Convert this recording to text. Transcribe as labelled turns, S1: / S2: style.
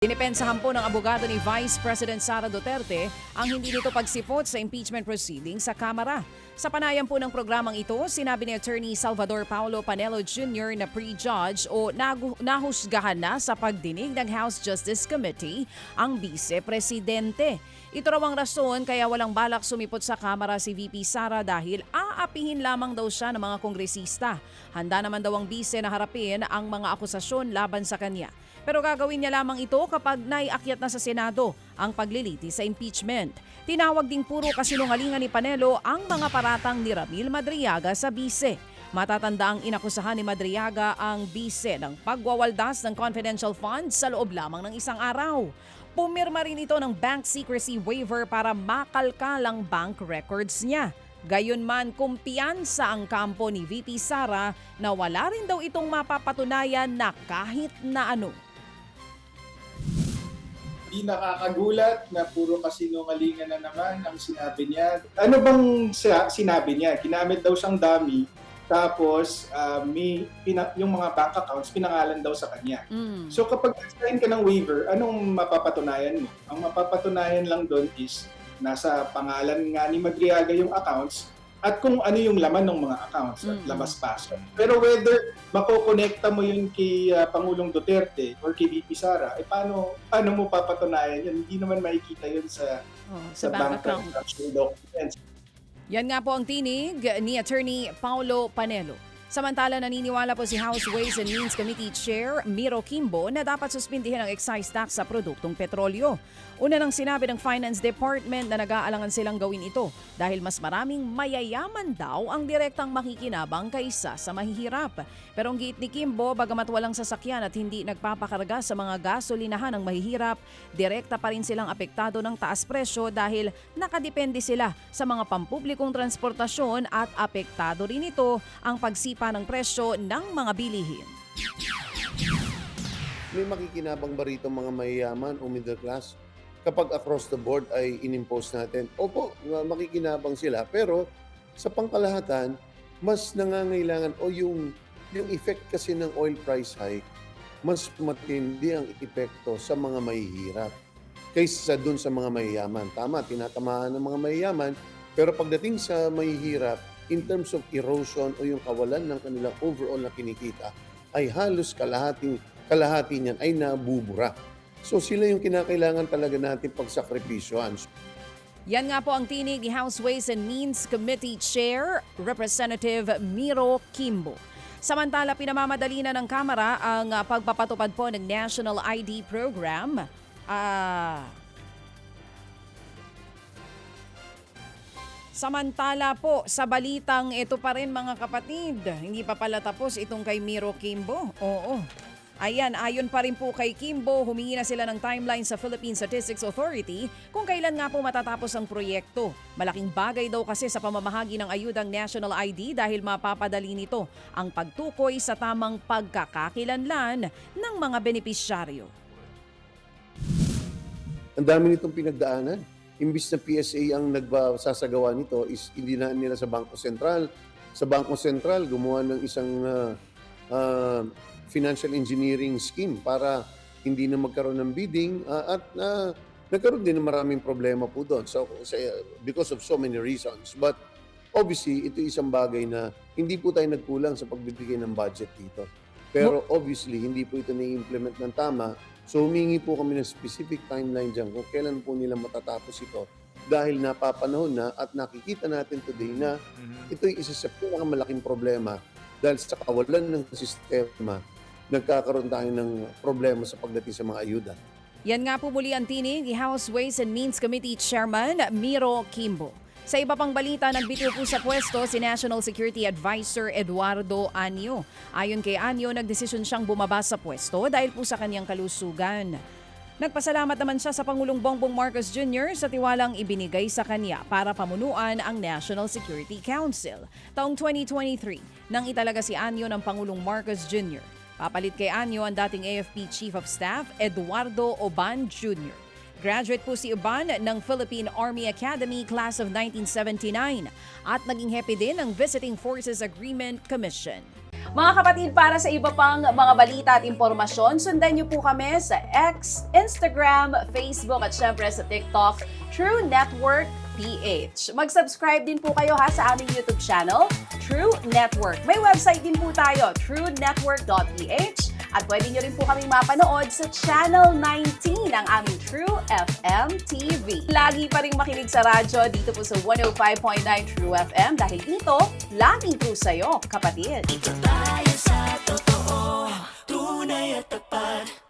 S1: Dinipensahan po ng abogado ni Vice President Sara Duterte ang hindi nito pagsipot sa impeachment proceedings sa Kamara. Sa panayam po ng programang ito, sinabi ni Attorney Salvador Paulo Panelo Jr. na pre-judge o nahusgahan na sa pagdinig ng House Justice Committee ang Vice-Presidente. Ito raw ang rason kaya walang balak sumipot sa Kamara si VP Sara dahil aapihin lamang daw siya ng mga kongresista. Handa naman daw ang Vice na harapin ang mga akusasyon laban sa kanya. Pero gagawin niya lamang ito kapag naiakyat na sa Senado ang paglilitis sa impeachment. Tinawag ding puro kasinungalingan ni Panelo ang mga paratang ni Ramil Madriaga sa Vice. Matatanda ang inakusahan ni Madriaga ang Vice ng pagwawaldas ng confidential funds sa loob lamang ng isang araw. Pumirma rin ito ng bank secrecy waiver para makalkal ang bank records niya. Gayunman, kumpiyansa ang kampo ni VP Sara na wala rin daw itong mapapatunayan na kahit na ano.
S2: Di nakakagulat na puro kasinungalingan na naman ang sinabi niya. Ano bang sinabi niya? Ginamit daw siyang dummy, tapos yung mga bank accounts pinangalan daw sa kanya. So kapag sign ka ng waiver, anong mapapatunayan mo? Ang mapapatunayan lang doon is nasa pangalan nga ni Madriaga yung accounts at kung ano yung laman ng mga accounts at labas-pasok. Pero whether makokonekta mo yun kay Pangulong Duterte or kay VP Sara, paano mo papatunayan yun? Hindi naman makikita yun sa bank account documents.
S1: Yan nga po ang tinig ni Attorney Paulo Panelo. Samantala, naniniwala po si House Ways and Means Committee Chair Miro Kimbo na dapat suspindihin ang excise tax sa produktong petrolyo. Una nang sinabi ng Finance Department na nag-aalangan silang gawin ito dahil mas maraming mayayaman daw ang direktang makikinabang kaysa sa mahihirap. Pero ang giit ni Kimbo, bagamat walang sasakyan at hindi nagpapakarga sa mga gasolinahan ng mahihirap, direkta pa rin silang apektado ng taas presyo dahil nakadepende sila sa mga pampublikong transportasyon at apektado rin ito ang pagsipa ng presyo ng mga bilihin.
S3: May makikinabang ba rito mga mayayaman o middle class? Kapag across the board ay inimpose natin, opo, makikinabang sila. Pero sa pangkalahatan, mas nangangailangan o yung effect kasi ng oil price hike, mas matindi ang epekto sa mga mahihirap kaysa dun sa mga mayayaman. Tama, tinatamaan ng mga mayayaman, pero pagdating sa mahihirap, in terms of erosion o yung kawalan ng kanilang overall na kinikita, ay halos kalahati niyan ay nabubura. So sila yung kinakailangan talaga natin pagsakripisyohan.
S1: Yan nga po ang tinig ni House Ways and Means Committee Chair, Representative Miro Kimbo. Samantala, pinamamadali na ng Kamara ang pagpapatupad po ng National ID Program. Samantala po, sa balitang ito pa rin mga kapatid, hindi pa pala tapos itong kay Miro Kimbo. Oo. Ayan, ayon pa rin po kay Kimbo, humingi na sila ng timeline sa Philippine Statistics Authority kung kailan nga po matatapos ang proyekto. Malaking bagay daw kasi sa pamamahagi ng ayudang National ID dahil mapapadali nito ang pagtukoy sa tamang pagkakakilanlan ng mga benepisyaryo.
S3: Ang dami nitong pinagdaanan. Imbis na PSA ang nagsasagawa nito is hindi na nila sa Bangko Sentral. Sa Bangko Sentral, gumawa ng isang financial engineering scheme para hindi na magkaroon ng bidding at nagkaroon din ng maraming problema po doon because of so many reasons. But obviously, ito isang bagay na hindi po tayo nagkulang sa pagbibigay ng budget dito. Pero obviously, hindi po ito na-implement ng tama. So humingi po kami ng specific timeline dyan kung kailan po nila matatapos ito dahil napapanahon na at nakikita natin today na ito ay isa sa pinakamalaking problema dahil sa kawalan ng sistema, nagkakaroon tayo ng problema sa pagdating sa mga ayuda.
S1: Yan nga po muli ang tinig ni House Ways and Means Committee Chairman Miro Kimbo. Sa iba pang balita, nagbitiw po sa pwesto si National Security Advisor Eduardo Anyo. Ayon kay Anyo, nagdesisyon siyang bumaba sa pwesto dahil po sa kanyang kalusugan. Nagpasalamat naman siya sa Pangulong Bongbong Marcos Jr. sa tiwalang ibinigay sa kanya para pamunuan ang National Security Council. Taong 2023, nang italaga si Anyo ng Pangulong Marcos Jr. Papalit kay Anyo ang dating AFP Chief of Staff Eduardo Oban Jr. Graduate po si Oban ng Philippine Army Academy Class of 1979 at naging hepe din ng Visiting Forces Agreement Commission. Mga kapatid, para sa iba pang mga balita at impormasyon, sundan niyo po kami sa X, Instagram, Facebook at syempre sa TikTok, True Network PH. Mag-subscribe din po kayo sa aming YouTube channel, True Network. May website din po tayo, truenetwork.ph, at pwede niyo rin po kaming mapanood sa Channel 19 ng aming True FM TV. Lagi pa rin makinig sa radyo dito po sa 105.9 True FM dahil dito, laging true sa'yo, kapatid.
S4: Dito tayo sa totoo, tunay at tapat.